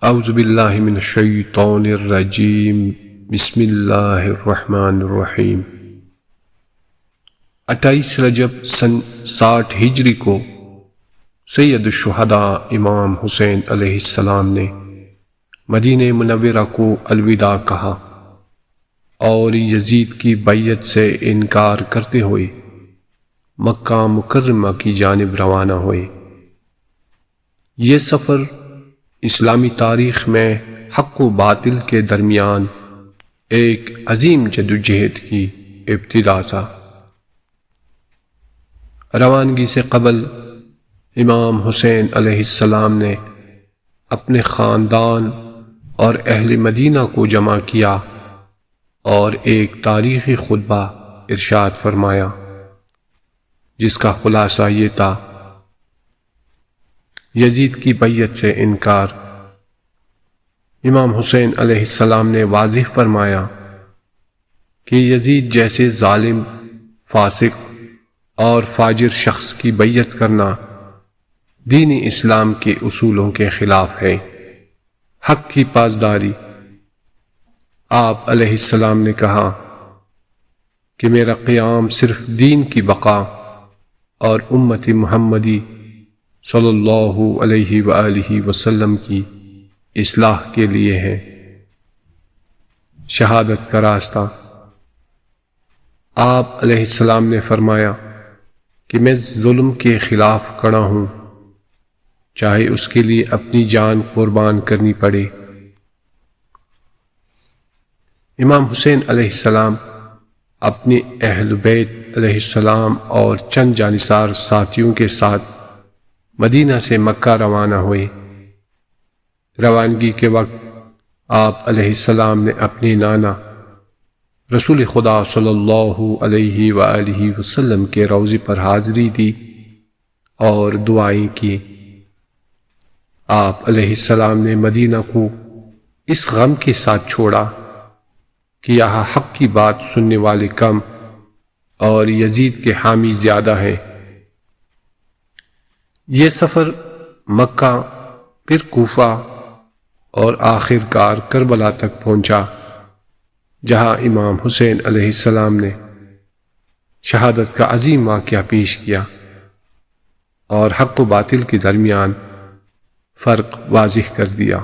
اعوذ باللہ من الشیطان الرجیم بسم اللہ الرحمن الرحیم 28 رجب سن 60 ہجری کو سید الشہداء امام حسین علیہ السلام نے مدینہ منورہ کو الوداع کہا اور یزید کی بیعت سے انکار کرتے ہوئے مکہ مکرمہ کی جانب روانہ ہوئے۔ یہ سفر اسلامی تاریخ میں حق و باطل کے درمیان ایک عظیم جدوجہد کی ابتدا تھا۔ روانگی سے قبل امام حسین علیہ السلام نے اپنے خاندان اور اہل مدینہ کو جمع کیا اور ایک تاریخی خطبہ ارشاد فرمایا، جس کا خلاصہ یہ تھا: یزید کی بیعت سے انکار۔ امام حسین علیہ السلام نے واضح فرمایا کہ یزید جیسے ظالم، فاسق اور فاجر شخص کی بیعت کرنا دین اسلام کے اصولوں کے خلاف ہے۔ حق کی پاسداری۔ آپ علیہ السلام نے کہا کہ میرا قیام صرف دین کی بقا اور امت محمدی صلی اللہ علیہ وآلہ وسلم کی اصلاح کے لیے ہے۔ شہادت کا راستہ۔ آپ علیہ السلام نے فرمایا کہ میں ظلم کے خلاف کھڑا ہوں، چاہے اس کے لیے اپنی جان قربان کرنی پڑے۔ امام حسین علیہ السلام اپنے اہل بیت علیہ السلام اور چند جانثار ساتھیوں کے ساتھ مدینہ سے مکہ روانہ ہوئے۔ روانگی کے وقت آپ علیہ السلام نے اپنے نانا رسول خدا صلی اللہ علیہ وآلہ وسلم کے روضے پر حاضری دی اور دعائیں کی۔ آپ علیہ السلام نے مدینہ کو اس غم کے ساتھ چھوڑا کہ یہاں حق کی بات سننے والے کم اور یزید کے حامی زیادہ ہیں۔ یہ سفر مکہ، پھر کوفہ اور آخر کار کربلا تک پہنچا، جہاں امام حسین علیہ السلام نے شہادت کا عظیم واقعہ پیش کیا اور حق و باطل کے درمیان فرق واضح کر دیا۔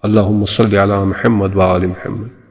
اللہم صلی علی محمد وآل محمد۔